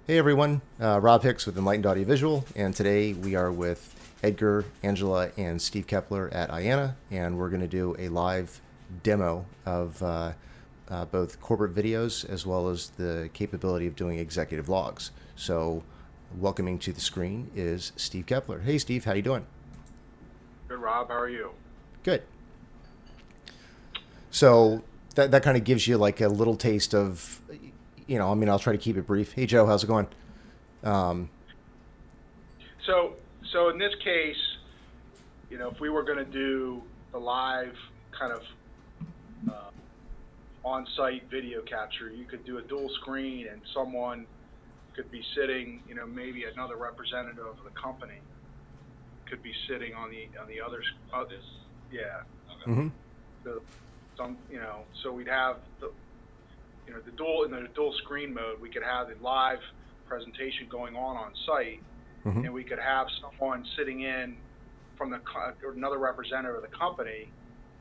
Hey everyone, Rob Hix with Enlightened Audiovisual, and today we are with Edgar, Angela, and Steve Keppler at IANA, and we're going to do a live demo of both corporate videos as well as the capability of doing executive logs. So, welcoming to the screen is Steve Keppler. Hey Steve, how you doing? Good, Rob. How are you? Good. So that kind of gives you like a little taste of, I'll try to keep it brief. Hey Joe, how's it going? So in this case, if we were going to do the live kind of on-site video capture, you could do a dual screen, and someone could be sitting, maybe another representative of the company could be sitting on the other. Yeah. Okay. Mm-hmm. So we'd have the dual screen mode. We could have the live presentation going on site, mm-hmm. and we could have someone sitting in from or another representative of the company,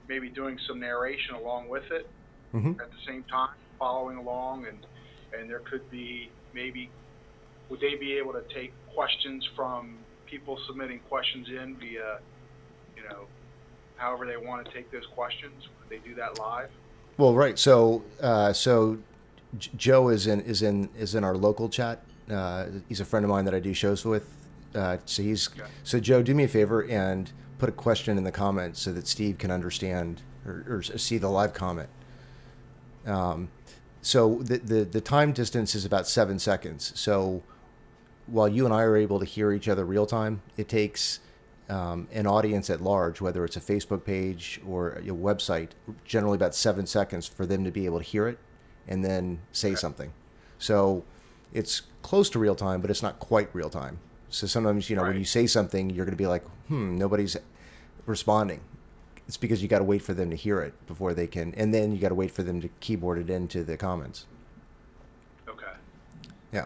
maybe doing some narration along with it mm-hmm. at the same time, following along, and there could be would they be able to take questions from people submitting questions in via, however they want to take those questions? Would they do that live? Well, right. So Joe is in our local chat. He's a friend of mine that I do shows with. So Joe, do me a favor and put a question in the comments so that Steve can understand or see the live comment. So the time distance is about 7 seconds. So while you and I are able to hear each other real time, it takes an audience at large, whether it's a Facebook page or a website, generally about 7 seconds for them to be able to hear it and then say something. So it's close to real time, but it's not quite real time. So sometimes, right. When you say something, you're going to be like, nobody's responding. It's because you got to wait for them to hear it before they can, and then you got to wait for them to keyboard it into the comments. Okay. Yeah.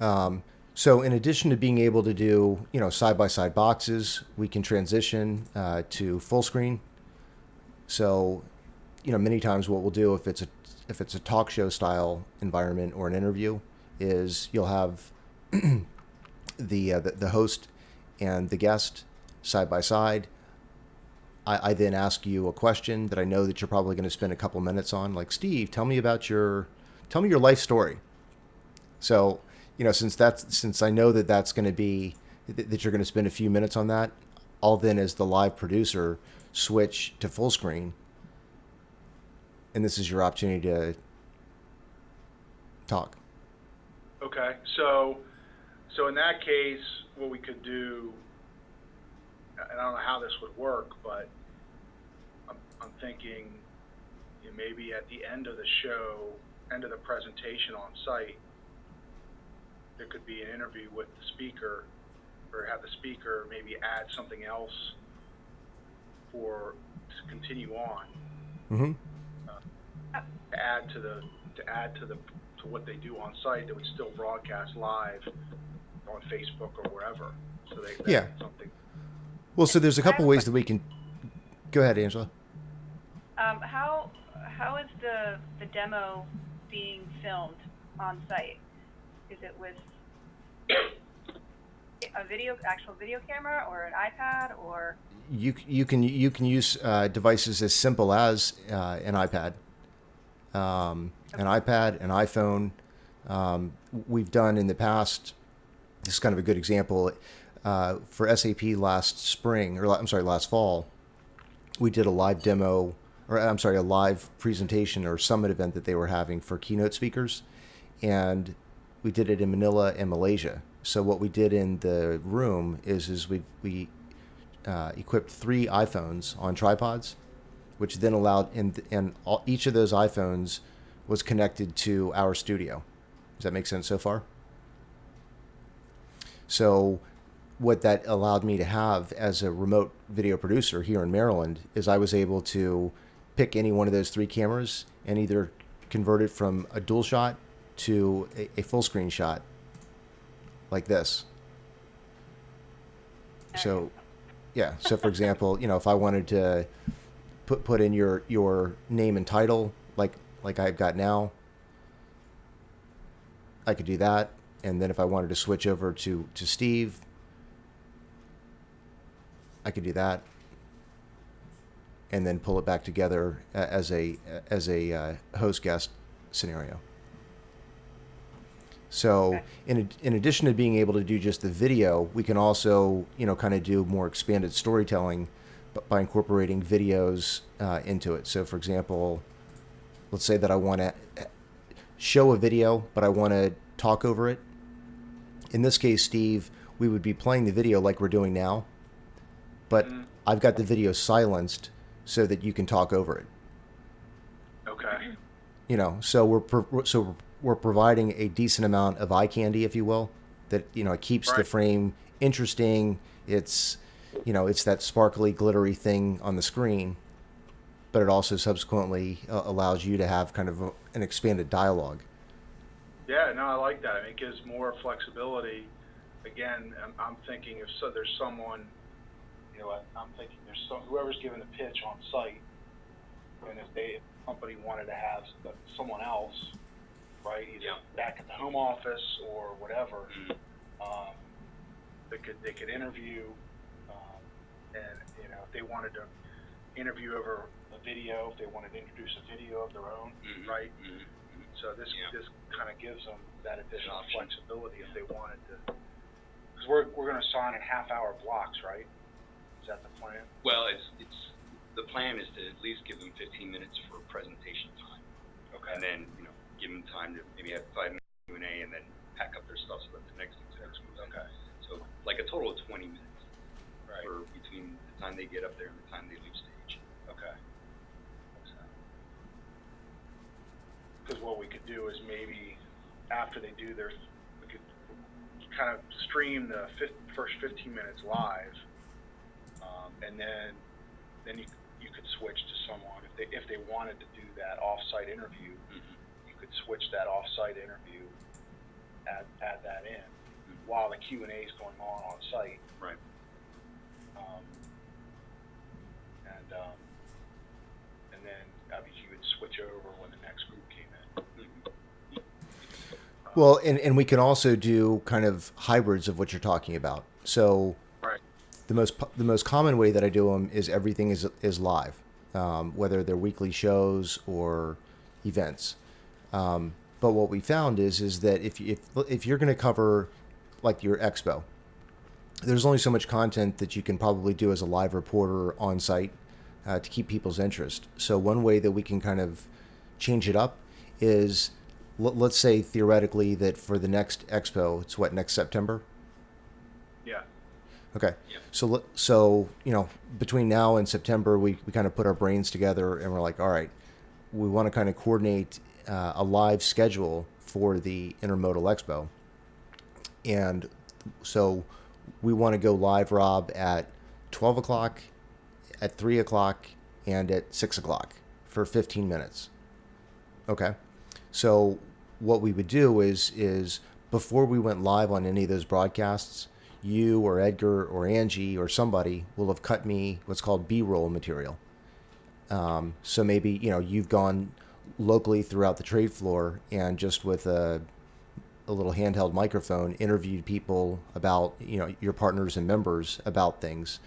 Okay. So in addition to being able to do, side-by-side boxes, we can transition to full screen. So, many times what we'll do if it's a talk show style environment or an interview is you'll have the host and the guest side by side. I then ask you a question that I know that you're probably going to spend a couple minutes on, like, Steve, tell me your life story. So, since I know that that's going to be that you're going to spend a few minutes on that, I'll then, as the live producer, switch to full screen. And this is your opportunity to talk. Okay, so in that case, what we could do, and I don't know how this would work, but I'm thinking maybe at the end of the show, end of the presentation on site, there could be an interview with the speaker, or have the speaker maybe add something else to continue on. Mm-hmm. To add to what they do on site that would still broadcast live on Facebook or wherever. So they yeah. Something. Well, so there's a couple ways that we can. Go ahead, Angela. How is the demo being filmed on site? Is it with actual video camera or an iPad or? You can use devices as simple as an iPad, an iPhone. We've done in the past. This is kind of a good example for SAP last fall. We did a live demo, a live presentation or summit event that they were having for keynote speakers, and we did it in Manila and Malaysia. So what we did in the room is we equipped 3 iPhones on tripods, which then allowed, each of those iPhones was connected to our studio. Does that make sense so far? So what that allowed me to have as a remote video producer here in Maryland is I was able to pick any one of those 3 cameras and either convert it from a dual shot to a full screen shot like this. So, yeah. So, for example, if I wanted to put in your name and title like I've got now, I could do that. And then if I wanted to switch over to Steve, I could do that. And then pull it back together as a host guest scenario. So in addition to being able to do just the video, we can also kind of do more expanded storytelling, but by incorporating videos into it. So for example, let's say that I want to show a video, but I want to talk over it. In this case, Steve, we would be playing the video like we're doing now, but I've got the video silenced so that you can talk over it. Okay. So we're providing a decent amount of eye candy, if you will, that it keeps the frame interesting. It's it's that sparkly, glittery thing on the screen, but it also subsequently allows you to have kind of an expanded dialogue. Yeah, no, I like that. I mean, it gives more flexibility. Again, I'm thinking if there's someone, I'm thinking whoever's giving the pitch on site, and if the company wanted to have someone else, right, either back at the home office or whatever, they could interview, and if they wanted to interview over a video, if they wanted to introduce a video of their own, right? So this kind of gives them that additional flexibility if they wanted to, because we're going to assign in half-hour blocks, right? Is that the plan? Well, it's the plan is to at least give them 15 minutes for presentation time. Okay. And then give them time to maybe have 5 minutes Q&A and then pack up their stuff so that the next exhibit moves. Okay. So like a total of 20 minutes. Right. For between the time they get up there and the time they leave stage. Okay. Because what we could do is maybe after they do we could kind of stream the first 15 minutes live, and then you could switch to someone if they wanted to do that off-site interview. You could switch that off-site interview, add that in while the Q&A is going on site. Right. And then obviously you would switch over when the next group came in. Well, and we can also do kind of hybrids of what you're talking about. So Right. the most common way that I do them is everything is live, whether they're weekly shows or events. But what we found is that if you're going to cover like your expo, there's only so much content that you can probably do as a live reporter on site to keep people's interest. So one way that we can kind of change it up is, let's say theoretically that for the next expo, it's next September? Yeah. Okay. Yeah. So between now and September, we kind of put our brains together and we're like, all right, we want to kind of coordinate a live schedule for the Intermodal Expo. And so we want to go live, Rob, at 12 o'clock, at 3 o'clock, and at 6 o'clock for 15 minutes. Okay. So what we would do is before we went live on any of those broadcasts, you or Edgar or Angie or somebody will have cut me what's called B-roll material. So maybe, you've gone locally throughout the trade floor and just with a little handheld microphone interviewed people about, your partners and members about things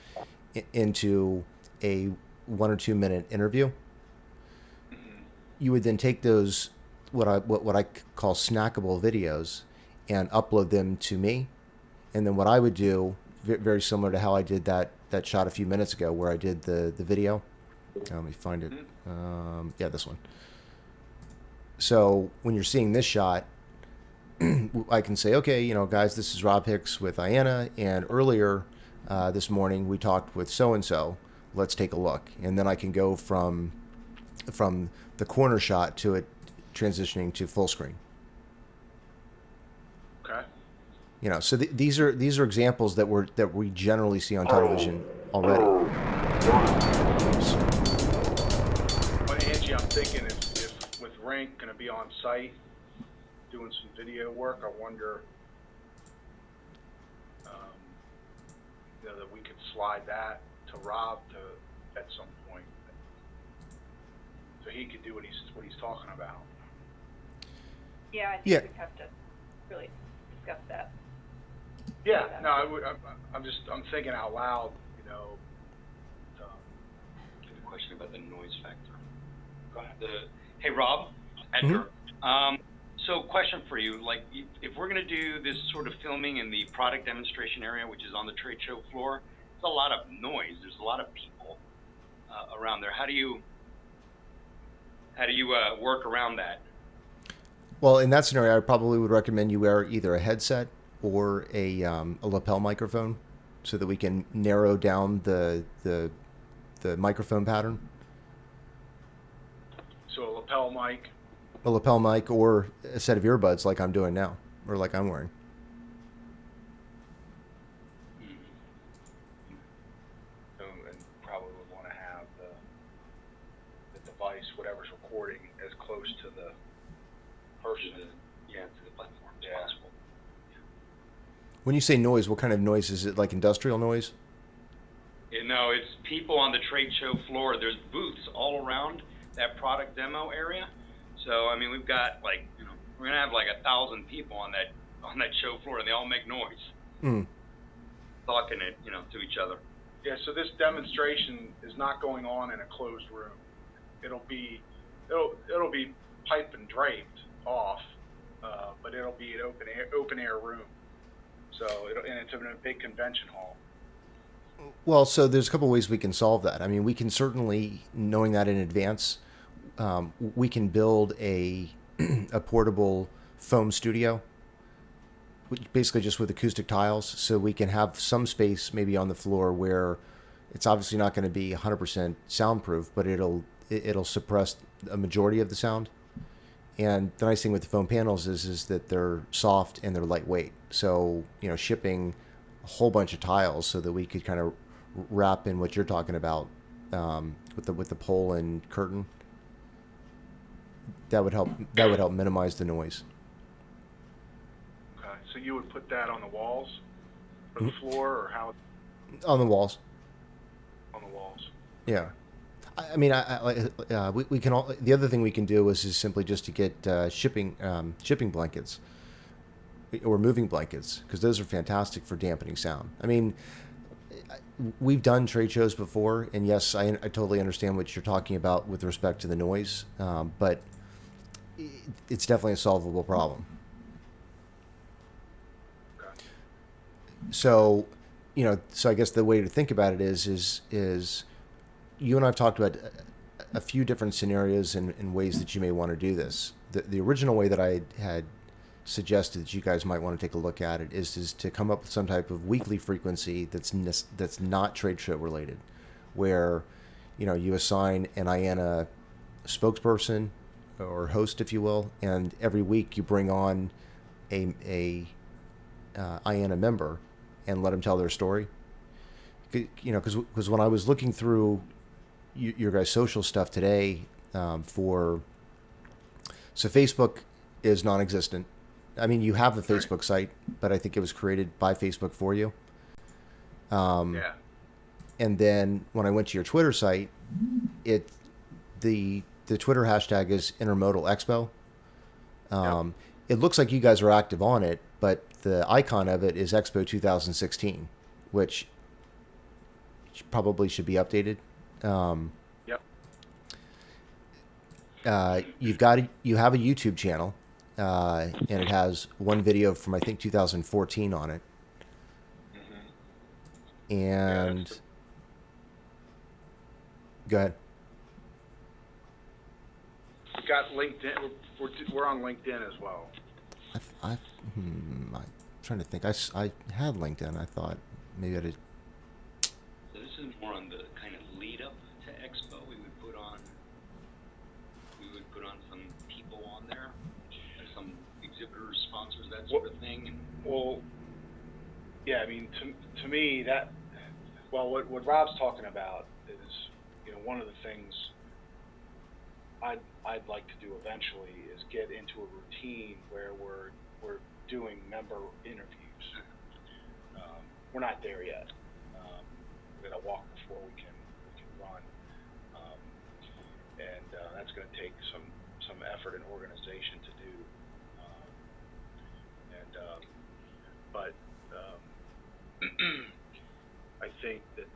into a 1 or 2 minute interview. You would then take those, what I call snackable videos, and upload them to me. And then what I would do, very similar to how I did that shot a few minutes ago where I did the video. Let me find it. Yeah, this one. So when you're seeing this shot, I can say, okay, guys, this is Rob Hix with IANA, and earlier this morning we talked with so-and-so. Let's take a look. And then I can go from the corner shot to it transitioning to full screen. Okay. You know, so these are examples that we generally see on television already. But Angie, I'm thinking if with Rink going to be on site doing some video work, I wonder, that we could slide that to Rob at some point, so he could do what he's talking about. Yeah, I think Yeah. we'd have to really discuss that. Yeah, no, I'm thinking out loud, I have a question about the noise factor. Go ahead. Hey, Rob, Mm-hmm. Edgar. So question for you, like if we're going to do this sort of filming in the product demonstration area, which is on the trade show floor, it's a lot of noise. There's a lot of people around there. How do you work around that? Well, in that scenario, I probably would recommend you wear either a headset or a lapel microphone, so that we can narrow down the microphone pattern. So a lapel mic. A lapel mic or a set of earbuds, like I'm doing now, or like I'm wearing. And probably would want to have the device, whatever's recording, as close to the person. To the platform as Yeah. possible. When you say noise, what kind of noise is it? Like industrial noise? No, it's people on the trade show floor. There's booths all around that product demo area. So, I mean, we've got we're going to have 1,000 people on that show floor, and they all make noise. Mm. Talking it, to each other. Yeah, so this demonstration is not going on in a closed room. It'll be pipe and draped off, but it'll be an open air room. So it's in a big convention hall. Well, so there's a couple ways we can solve that. I mean, we can certainly, knowing that in advance, we can build a portable foam studio, basically just with acoustic tiles, so we can have some space maybe on the floor where it's obviously not going to be 100% soundproof, but it'll suppress a majority of the sound. And the nice thing with the foam panels is that they're soft and they're lightweight. So, shipping a whole bunch of tiles so that we could kind of wrap in what you're talking about with the pole and curtain. That would help minimize the noise. Okay, so you would put that on the walls, or the floor, or how? On the walls. On the walls. Yeah. I mean, we can all. The other thing we can do is simply just to get shipping blankets or moving blankets, because those are fantastic for dampening sound. I mean, we've done trade shows before, and yes, I totally understand what you're talking about with respect to the noise, but it's definitely a solvable problem. Okay. So, so I guess the way to think about it is you and I've talked about a few different scenarios and ways that you may want to do this. The original way that I had suggested that you guys might want to take a look at it is to come up with some type of weekly frequency that's not trade show related, where you assign an IANA spokesperson or host, if you will, and every week you bring on a IANA member and let them tell their story. Because when I was looking through your guys' social stuff today, so Facebook is non-existent. I mean, you have a Facebook site, but I think it was created by Facebook for you. Yeah. And then when I went to your Twitter site, the Twitter hashtag is Intermodal Expo. Yep. It looks like you guys are active on it, but the icon of it is Expo 2016, which probably should be updated. Yep. You have a YouTube channel, and it has one video from I think 2014 on it. Mm-hmm. And go ahead. We got LinkedIn. We're on LinkedIn as well. I'm trying to think. I had LinkedIn. I thought maybe I did. So this is more on the kind of lead up to Expo. We would put on some people on there, some exhibitors, sponsors, that sort of thing. And Well, Yeah, I mean, to me, that, well, what Rob's talking about is, one of the things I'd like to do eventually is get into a routine where we're doing member interviews. We're not there yet. We're gonna walk before we can run, and that's gonna take some effort and organization to do. But I think that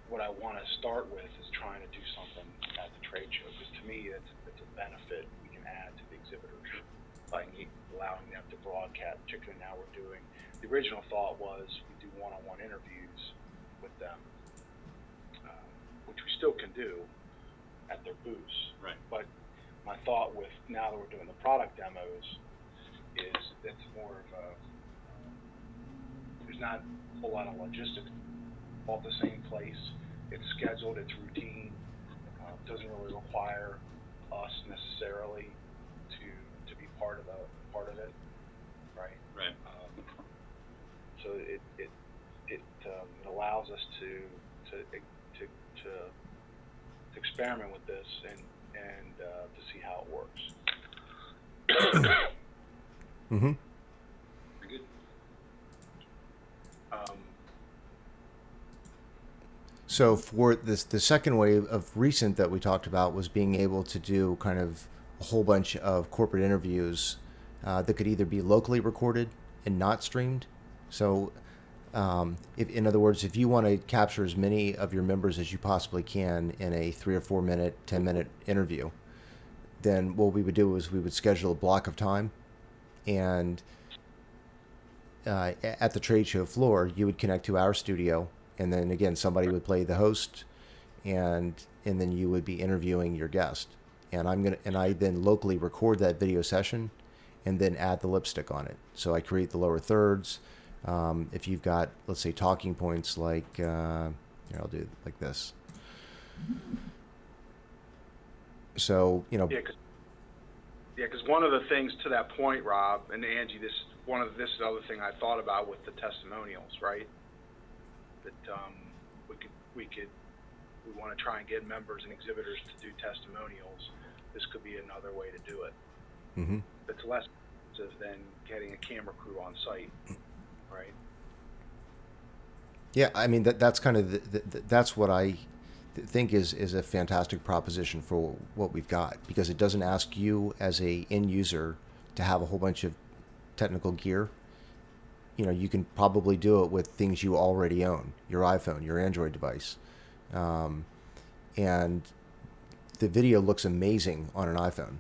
what I want to start with is trying to do something at the trade show, because to me it's a benefit we can add to the exhibitors by allowing them to broadcast. Particularly now we're doing, the original thought was we do one-on-one interviews with them, which we still can do at their booths. Right. But my thought with, now that we're doing the product demos, is it's more of a, there's not a whole lot of logistics, all at the same place. It's scheduled, it's routine, doesn't really require us necessarily to be part of it, right? Right. So it allows us to experiment with this and to see how it works. Mm-hmm. Very good. So for this, the second wave of recent that we talked about was being able to do kind of a whole bunch of corporate interviews that could either be locally recorded and not streamed. So, if, in other words, if you want to capture as many of your members as you possibly can in a 3 or 4 minute, 10-minute interview, then what we would do is we would schedule a block of time, and at the trade show floor, you would connect to our studio. And then again, somebody would play the host, and then you would be interviewing your guest. And I then locally record that video session, and then add the lipstick on it. So I create the lower thirds. If you've got, let's say, talking points like, here, I'll do it like this. So Yeah, because one of the things to that point, Rob and Angie, this is the other thing I thought about with the testimonials, right? That we want to try and get members and exhibitors to do testimonials. This could be another way to do it. Mm-hmm. It's less expensive than getting a camera crew on site, right? Yeah, I mean that's kind of that's what I think is a fantastic proposition for what we've got, because it doesn't ask you as a end user to have a whole bunch of technical gear. You can probably do it with things you already own, your iPhone, your Android device. And the video looks amazing on an iPhone.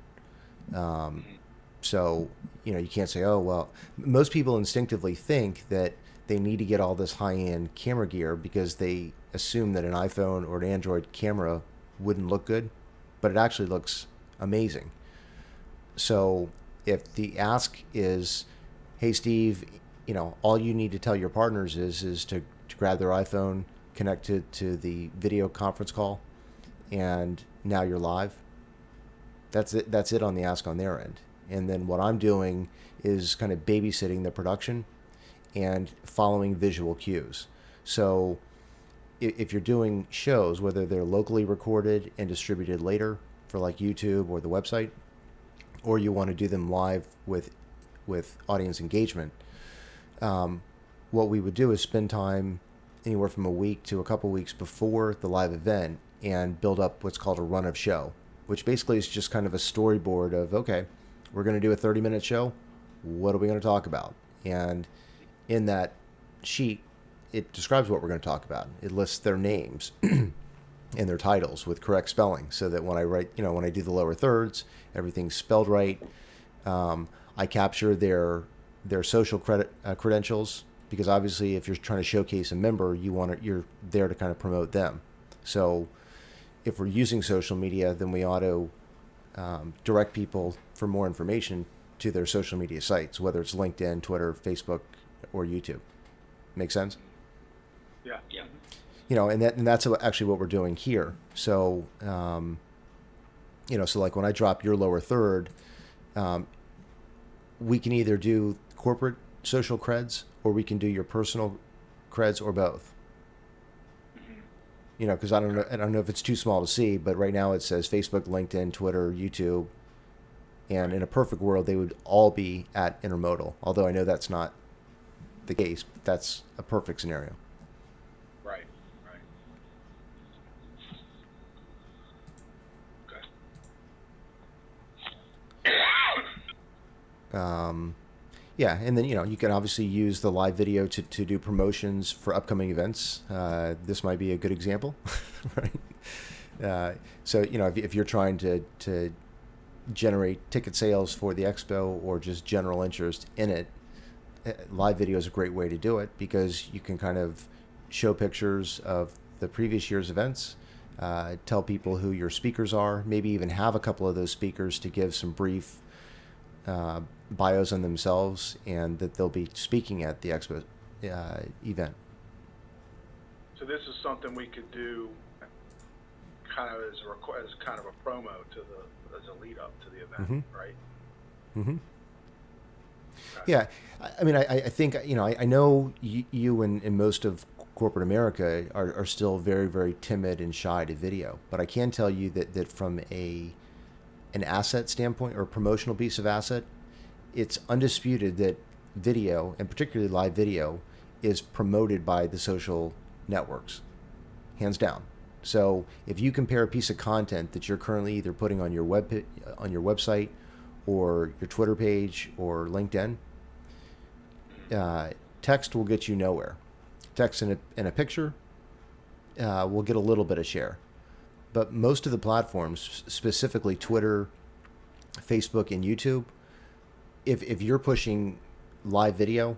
So, you can't say, oh, well, most people instinctively think that they need to get all this high-end camera gear because they assume that an iPhone or an Android camera wouldn't look good, but it actually looks amazing. So if the ask is, hey, Steve, all you need to tell your partners is to grab their iPhone, connect to the video conference call, and now you're live. That's it. That's it on the ask on their end. And then what I'm doing is kind of babysitting the production and following visual cues. So if you're doing shows, whether they're locally recorded and distributed later for like YouTube or the website, or you want to do them live with audience engagement, what we would do is spend time anywhere from a week to a couple weeks before the live event and build up what's called a run of show, which basically is just kind of a storyboard of, okay, we're going to do a 30-minute show. What are we going to talk about? And in that sheet, it describes what we're going to talk about. It lists their names and their titles with correct spelling, so that when I write, when I do the lower thirds, everything's spelled right. I capture their social credentials, because obviously if you're trying to showcase a member, you're there to kind of promote them. So if we're using social media, then we ought to direct people for more information to their social media sites, whether it's LinkedIn, Twitter, Facebook, or YouTube. Make sense? Yeah. Yeah. And that's actually what we're doing here. So, so like when I drop your lower third, we can either do corporate social creds, or we can do your personal creds, or both. You know, because I don't know if it's too small to see, but right now it says Facebook, LinkedIn, Twitter, YouTube, and in a perfect world they would all be at Intermodal. Although I know that's not the case, but that's a perfect scenario. Right. Okay. Yeah, and then you can obviously use the live video to do promotions for upcoming events. This might be a good example, right? So if you're trying to generate ticket sales for the expo or just general interest in it, live video is a great way to do it, because you can kind of show pictures of the previous year's events, tell people who your speakers are, maybe even have a couple of those speakers to give some brief bios on themselves, and that they'll be speaking at the expo event. So this is something we could do kind of as kind of a promo as a lead up to the event, right? Mm-hmm. Okay. Yeah, I mean, I think I know you and most of corporate America are still very, very timid and shy to video, but I can tell you that from an asset standpoint, or a promotional piece of asset, it's undisputed that video, and particularly live video, is promoted by the social networks, hands down. So if you compare a piece of content that you're currently either putting on your website, or your Twitter page, or LinkedIn, text will get you nowhere. Text in a picture will get a little bit of share. But most of the platforms, specifically Twitter, Facebook, and YouTube, if you're pushing live video,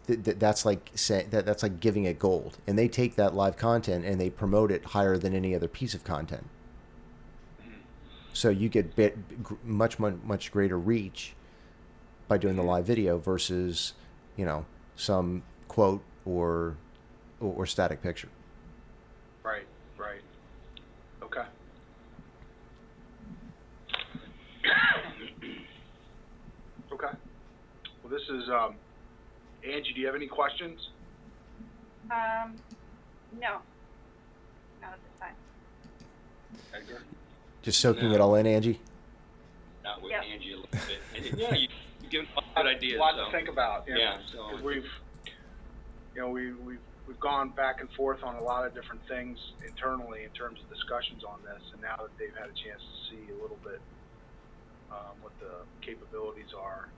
that's like giving it gold, and they take that live content and they promote it higher than any other piece of content. So you get much greater reach by doing the live video versus some quote or static picture. Right. Okay. Okay. Well, this is Angie. Do you have any questions? No, at this time. Edgar? Just soaking it all in, Angie. Not with Yep. Angie a little bit. And yeah, you give good ideas. A lot so. to think about. Yeah. So 'cause we've gone back and forth on a lot of different things internally in terms of discussions on this, and now that they've had a chance to see a little bit what the capabilities are,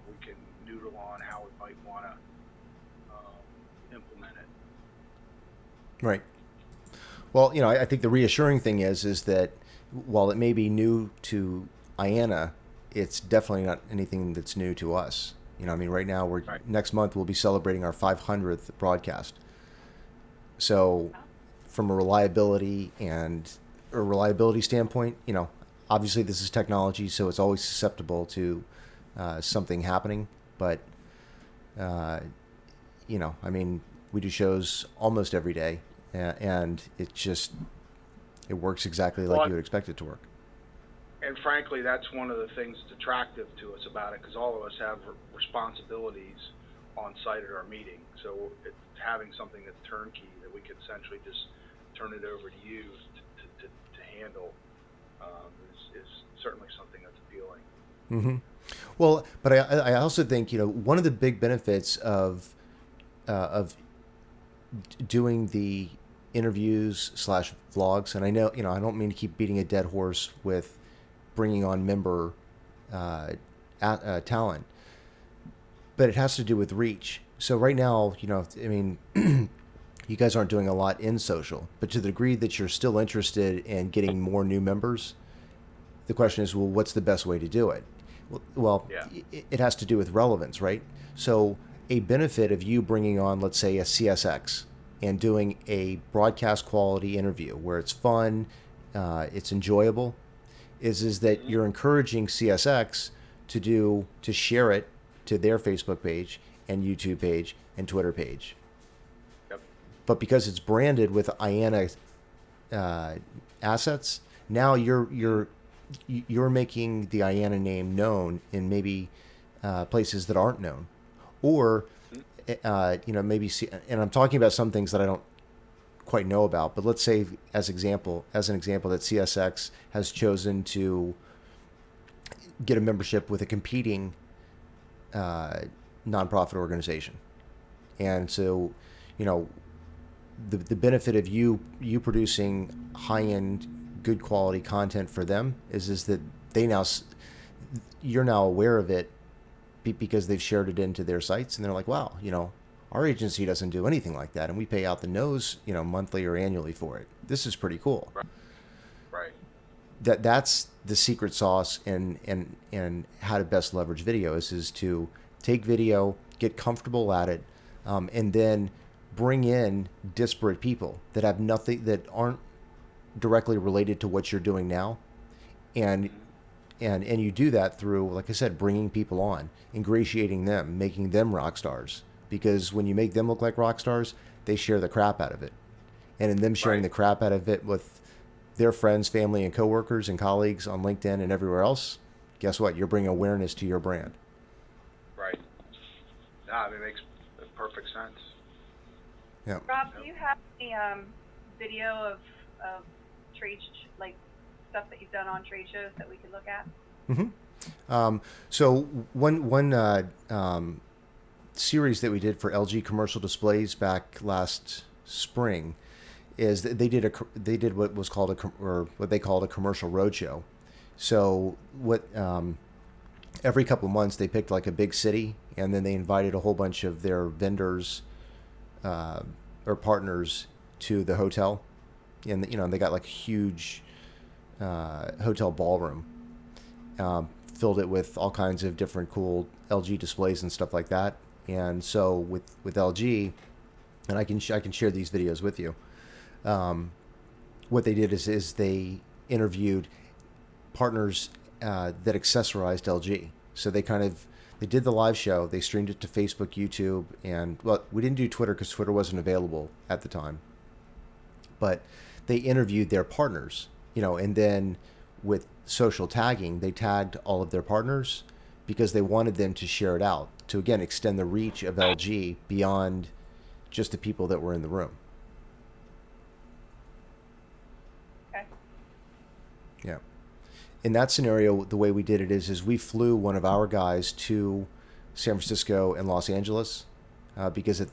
we can noodle on how we might want to implement it. Right. Well, I think the reassuring thing is that while it may be new to IANA, it's definitely not anything that's new to us. I mean, right now next month we'll be celebrating our 500th broadcast. So, from a reliability standpoint, obviously this is technology, so it's always susceptible to something happening. But I mean, we do shows almost every day, and it works exactly like you would expect it to work. And frankly, that's one of the things that's attractive to us about it, because all of us have responsibilities on site at our meeting. So it's having something that's turnkey, that we can essentially just turn it over to you to handle, is certainly something that's appealing. Mm-hmm. Well, but I also think one of the big benefits of doing the interviews / vlogs, and I know I don't mean to keep beating a dead horse with bringing on member talent, but it has to do with reach. So right now, I mean, you guys aren't doing a lot in social, but to the degree that you're still interested in getting more new members, the question is, well, what's the best way to do it? Well, Yeah. it has to do with relevance, right? So a benefit of you bringing on, let's say, a CSX and doing a broadcast quality interview where it's fun, it's enjoyable, is that you're encouraging CSX to share it to their Facebook page and YouTube page and Twitter page. Yep. But because it's branded with IANA assets, now you're making the IANA name known in maybe places that aren't known, or maybe see. And I'm talking about some things that I don't quite know about, but let's say as an example that CSX has chosen to get a membership with a competing nonprofit organization, and so the benefit of you producing high-end, good quality content for them is that you're now aware of it because they've shared it into their sites, and they're like, wow, our agency doesn't do anything like that, and we pay out the nose, monthly or annually for it. This is pretty cool. Right. That's the secret sauce and how to best leverage video is to take video, get comfortable at it, and then bring in disparate people that have nothing, that aren't directly related to what you're doing now, and you do that through, like I said, bringing people on, ingratiating them, making them rock stars. Because when you make them look like rock stars, they share the crap out of it, and in them sharing the crap out of it with their friends, family, and coworkers and colleagues on LinkedIn and everywhere else, guess what? You're bringing awareness to your brand. Right. Nah, it makes perfect sense. Yeah. Rob, do you have any video of trade like stuff that you've done on trade shows that we could look at? Mm-hmm. So one series that we did for LG commercial displays back last spring is that they did what was called what they called a commercial roadshow. So every couple of months they picked like a big city, and then they invited a whole bunch of their vendors or partners to the hotel, and they got like a huge hotel ballroom, filled it with all kinds of different cool LG displays and stuff like that. And so with LG, and I can share these videos with you. What they did is they interviewed partners that accessorized LG. So they did the live show. They streamed it to Facebook, YouTube, and we didn't do Twitter because Twitter wasn't available at the time. But they interviewed their partners, and then with social tagging, they tagged all of their partners because they wanted them to share it out to, again, extend the reach of LG beyond just the people that were in the room. Okay. Yeah. In that scenario, the way we did it is we flew one of our guys to San Francisco and Los Angeles because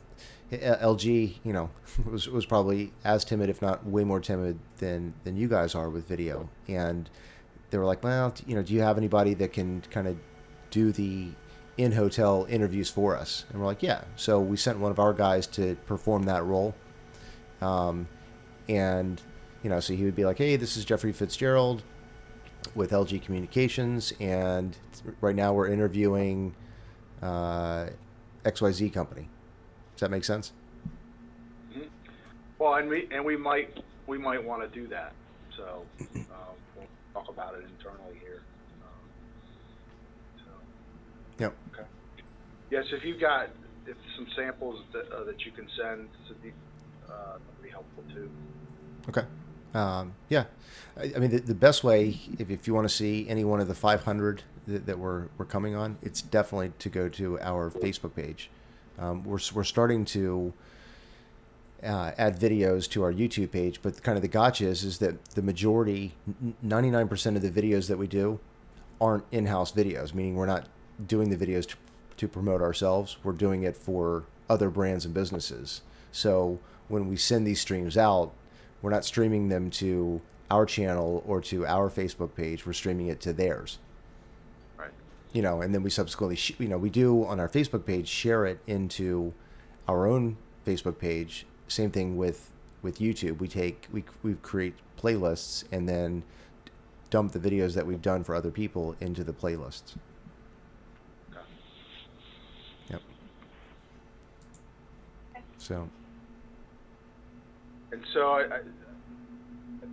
LG, was probably as timid, if not way more timid than you guys are with video. And they were like, well, do you have anybody that can kind of do the in-hotel interviews for us? And we're like, yeah. So we sent one of our guys to perform that role. And, so he would be like, hey, this is Jeffrey Fitzgerald with LG Communications, and right now we're interviewing XYZ company. Does that make sense? Mm-hmm. Well, and we might want to do that. So we'll talk about it internally here. Yep. Okay. Yes, if some samples that you can send, that'd be helpful too. Okay. Yeah. I mean, the best way, if you want to see any one of the 500 that we're coming on, it's definitely to go to our Facebook page. We're starting to add videos to our YouTube page, but kind of the gotcha is that the majority, 99% of the videos that we do aren't in-house videos, meaning we're not doing the videos to promote ourselves. We're doing it for other brands and businesses. So when we send these streams out, we're not streaming them to our channel or to our Facebook page. We're streaming it to theirs. Right. And then we subsequently, we do on our Facebook page, share it into our own Facebook page. Same thing with YouTube. We create playlists and then dump the videos that we've done for other people into the playlists. Okay. Yep. So. And so I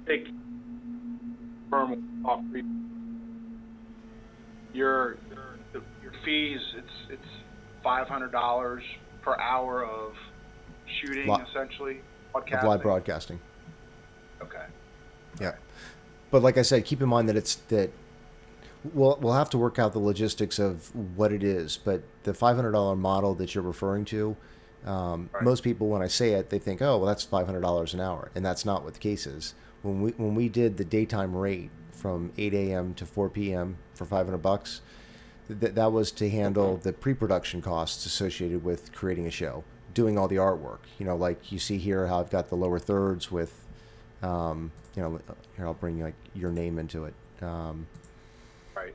think your fees, it's $500 per hour of shooting, essentially, broadcasting. Of live broadcasting. Okay. Yeah. But like I said, keep in mind that We'll have to work out the logistics of what it is, but the $500 model that you're referring to, Right. most people, when I say it, they think, oh, well, that's $500 an hour, and that's not what the case is. When we did the daytime rate from 8 a.m. to 4 p.m. for $500, that was to handle the pre-production costs associated with creating a show, doing all the artwork. You know, like you see here, how I've got the lower thirds with, you know, here I'll bring like your name into it. Right.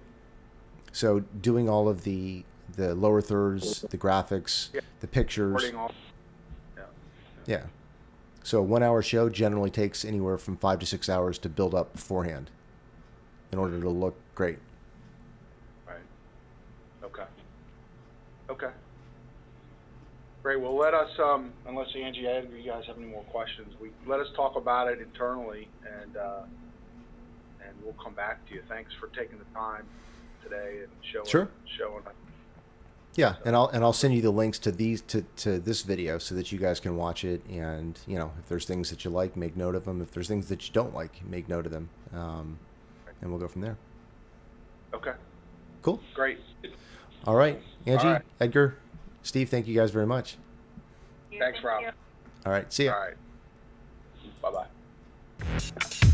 So doing all of the lower thirds, the graphics, Yeah. the pictures. Recording all. Yeah. Yeah. So a 1 hour show generally takes anywhere from 5 to 6 hours to build up beforehand in order to look great. Right. Okay. Okay. Great. Well, let us, unless Angie, Ed, you guys have any more questions, let us talk about it internally, and we'll come back to you. Thanks for taking the time today and showing us. Yeah, and I'll send you the links to these to this video so that you guys can watch it, and you know, if there's things that you like, make note of them. If there's things that you don't like, make note of them, and we'll go from there. Okay. Cool. Great. All right, Angie, All right. Edgar, Steve, thank you guys very much. Thanks, Rob. You. All right, see ya. All right. Bye-bye.